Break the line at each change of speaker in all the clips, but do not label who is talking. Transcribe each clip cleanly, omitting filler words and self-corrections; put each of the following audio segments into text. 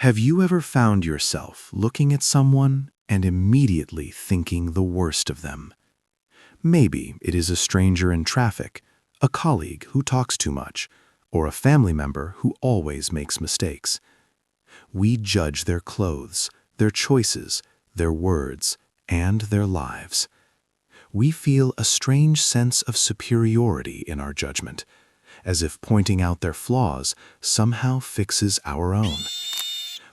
Have you ever found yourself looking at someone and immediately thinking the worst of them? Maybe it is a stranger in traffic, a colleague who talks too much, or a family member who always makes mistakes. We judge their clothes, their choices, their words, and their lives. We feel a strange sense of superiority in our judgment, as if pointing out their flaws somehow fixes our own.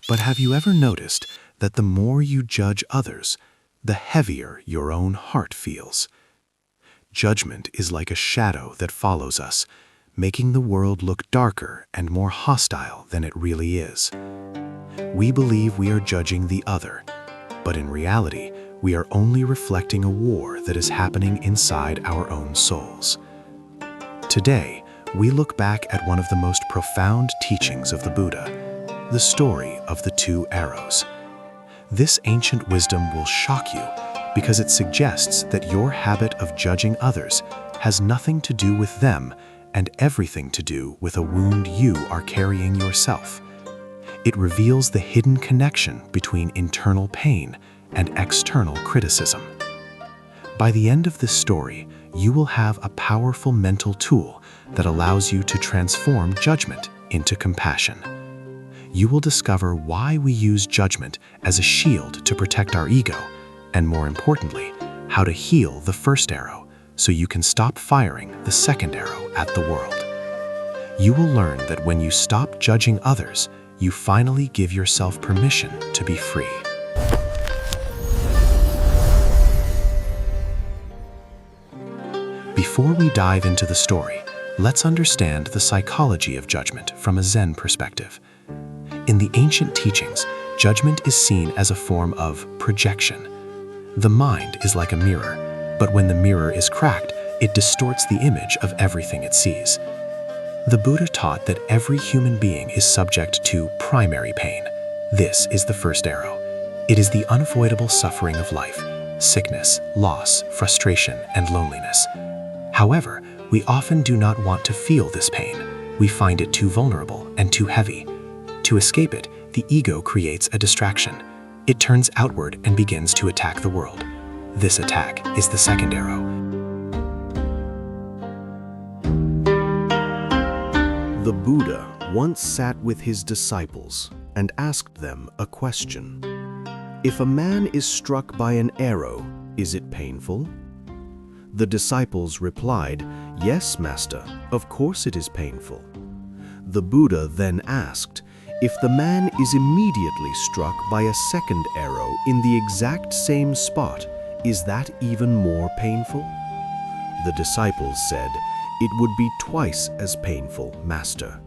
But have you ever noticed that the more you judge others, the heavier your own heart feels? Judgment is like a shadow that follows us, making the world look darker and more hostile than it really is. We believe we are judging the other, but in reality, we are only reflecting a war that is happening inside our own souls. Today, we look back at one of the most profound teachings of the Buddha, the story of the two arrows. This ancient wisdom will shock you because it suggests that your habit of judging others has nothing to do with them and everything to do with a wound you are carrying yourself. It reveals the hidden connection between internal pain and external criticism. By the end of this story, you will have a powerful mental tool that allows you to transform judgment into compassion. You will discover why we use judgment as a shield to protect our ego, and more importantly, how to heal the first arrow so you can stop firing the second arrow at the world. You will learn that when you stop judging others, you finally give yourself permission to be free. Before we dive into the story, let's understand the psychology of judgment from a Zen perspective. In the ancient teachings, judgment is seen as a form of projection. The mind is like a mirror, but when the mirror is cracked, it distorts the image of everything it sees. The Buddha taught that every human being is subject to primary pain. This is the first arrow. It is the unavoidable suffering of life, sickness, loss, frustration, and loneliness. However, we often do not want to feel this pain. We find it too vulnerable and too heavy. To escape it, the ego creates a distraction. It turns outward and begins to attack the world. This attack is the second arrow. The Buddha once sat with his disciples and asked them a question. If a man is struck by an arrow, is it painful? The disciples replied, "Yes, Master, of course it is painful." The Buddha then asked, if the man is immediately struck by a second arrow in the exact same spot, is that even more painful? The disciples said, "It would be twice as painful, Master."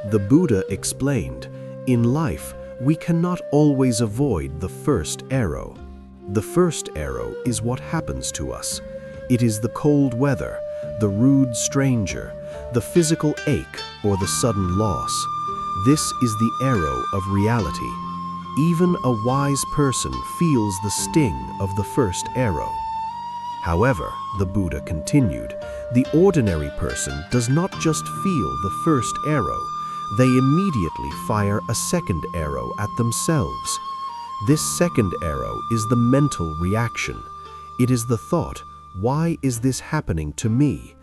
The Buddha explained, in life, we cannot always avoid the first arrow. The first arrow is what happens to us. It is the cold weather, the rude stranger, the physical ache, or the sudden loss. This is the arrow of reality. Even a wise person feels the sting of the first arrow. However, the Buddha continued, the ordinary person does not just feel the first arrow, they immediately fire a second arrow at themselves. This second arrow is the mental reaction. It is the thought, why is this happening to me?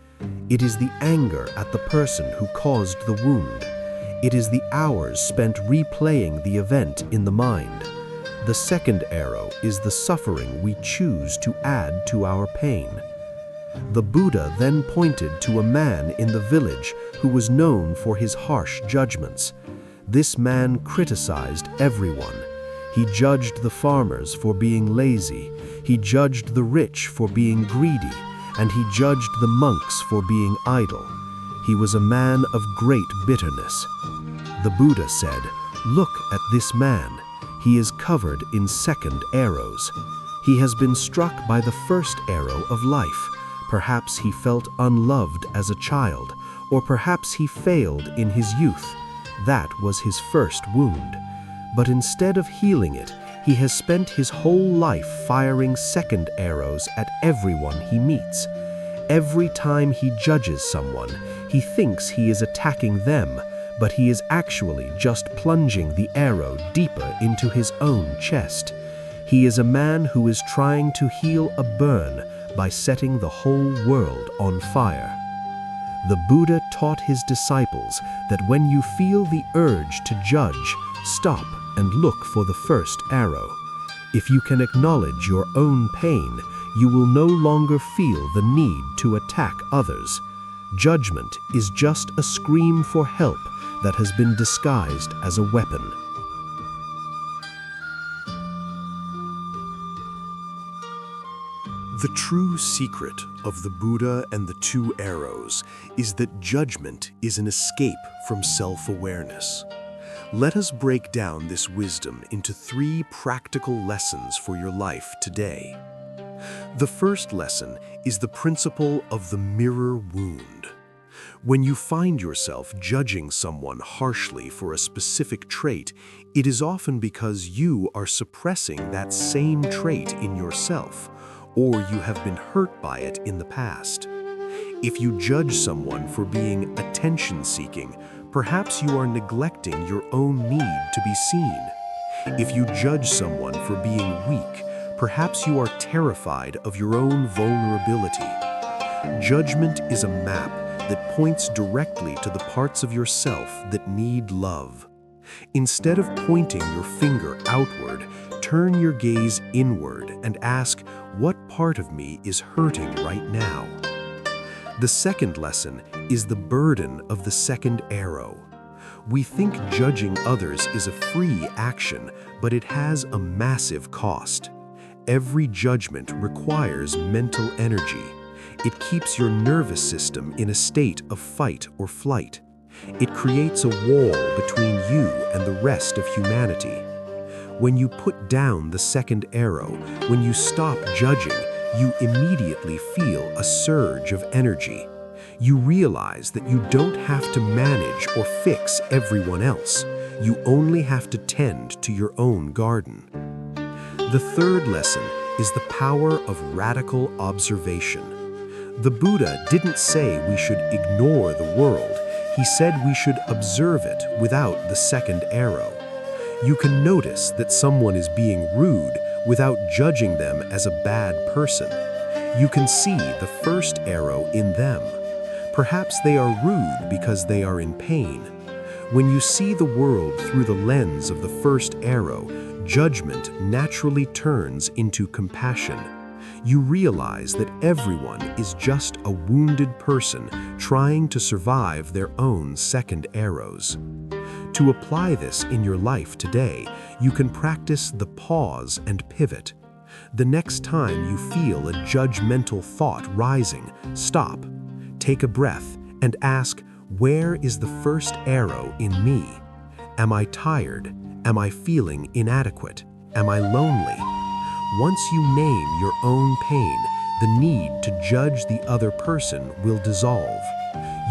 It is the anger at the person who caused the wound. It is the hours spent replaying the event in the mind. The second arrow is the suffering we choose to add to our pain. The Buddha then pointed to a man in the village who was known for his harsh judgments. This man criticized everyone. He judged the farmers for being lazy, he judged the rich for being greedy, and he judged the monks for being idle. He was a man of great bitterness. The Buddha said, "Look at this man. He is covered in second arrows. He has been struck by the first arrow of life. Perhaps he felt unloved as a child, or perhaps he failed in his youth. That was his first wound. But instead of healing it, he has spent his whole life firing second arrows at everyone he meets. Every time he judges someone, he thinks he is attacking them, but he is actually just plunging the arrow deeper into his own chest. He is a man who is trying to heal a burn by setting the whole world on fire. The Buddha taught his disciples that when you feel the urge to judge, stop and look for the first arrow. If you can acknowledge your own pain, you will no longer feel the need to attack others. Judgment is just a scream for help that has been disguised as a weapon. The true secret of the Buddha and the two arrows is that judgment is an escape from self-awareness. Let us break down this wisdom into 3 practical lessons for your life today. The first lesson is the principle of the mirror wound. When you find yourself judging someone harshly for a specific trait, it is often because you are suppressing that same trait in yourself, or you have been hurt by it in the past. If you judge someone for being attention-seeking, perhaps you are neglecting your own need to be seen. If you judge someone for being weak, perhaps you are terrified of your own vulnerability. Judgment is a map that points directly to the parts of yourself that need love. Instead of pointing your finger outward, turn your gaze inward and ask, what part of me is hurting right now? The second lesson is the burden of the second arrow. We think judging others is a free action, but it has a massive cost. Every judgment requires mental energy. It keeps your nervous system in a state of fight or flight. It creates a wall between you and the rest of humanity. When you put down the second arrow, when you stop judging, you immediately feel a surge of energy. You realize that you don't have to manage or fix everyone else. You only have to tend to your own garden. The third lesson is the power of radical observation. The Buddha didn't say we should ignore the world. He said we should observe it without the second arrow. You can notice that someone is being rude without judging them as a bad person. You can see the first arrow in them. Perhaps they are rude because they are in pain. When you see the world through the lens of the first arrow, judgment naturally turns into compassion. You realize that everyone is just a wounded person trying to survive their own second arrows. To apply this in your life today, you can practice the pause and pivot. The next time you feel a judgmental thought rising, stop, take a breath, and ask, where is the first arrow in me? Am I tired? Am I feeling inadequate? Am I lonely? Once you name your own pain, the need to judge the other person will dissolve.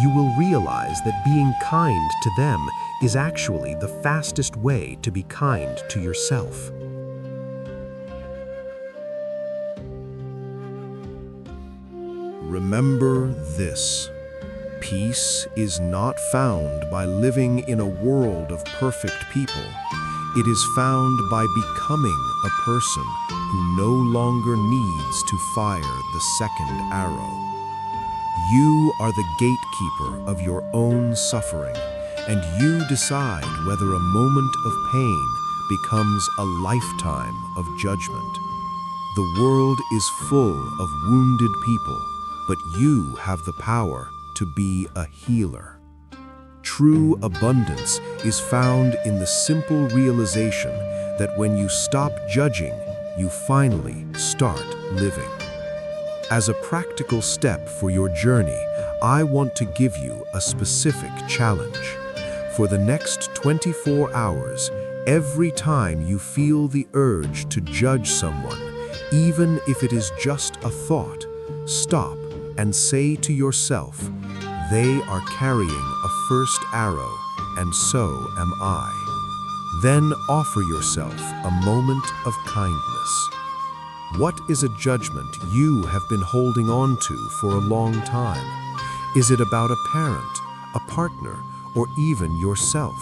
You will realize that being kind to them is actually the fastest way to be kind to yourself. Remember this: peace is not found by living in a world of perfect people. It is found by becoming a person who no longer needs to fire the second arrow. You are the gatekeeper of your own suffering, and you decide whether a moment of pain becomes a lifetime of judgment. The world is full of wounded people, but you have the power to be a healer. True abundance is found in the simple realization that when you stop judging, you finally start living. As a practical step for your journey, I want to give you a specific challenge. For the next 24 hours, every time you feel the urge to judge someone, even if it is just a thought, stop and say to yourself, they are carrying a first arrow, and so am I. Then offer yourself a moment of kindness. What is a judgment you have been holding on to for a long time? Is it about a parent, a partner,
or even yourself?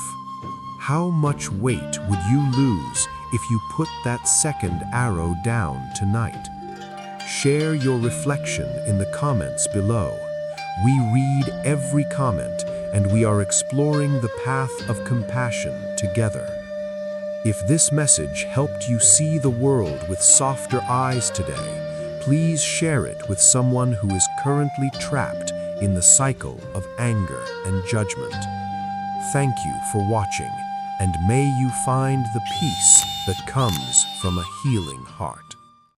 How much weight would you lose if you put that second arrow down tonight? Share your reflection in the comments below. We read every comment, and we are exploring the path of compassion together. If this message helped you see the world with softer eyes today, please share it with someone who is currently trapped in the cycle of anger and judgment. Thank you for watching, and may you find the peace that comes from a healing heart.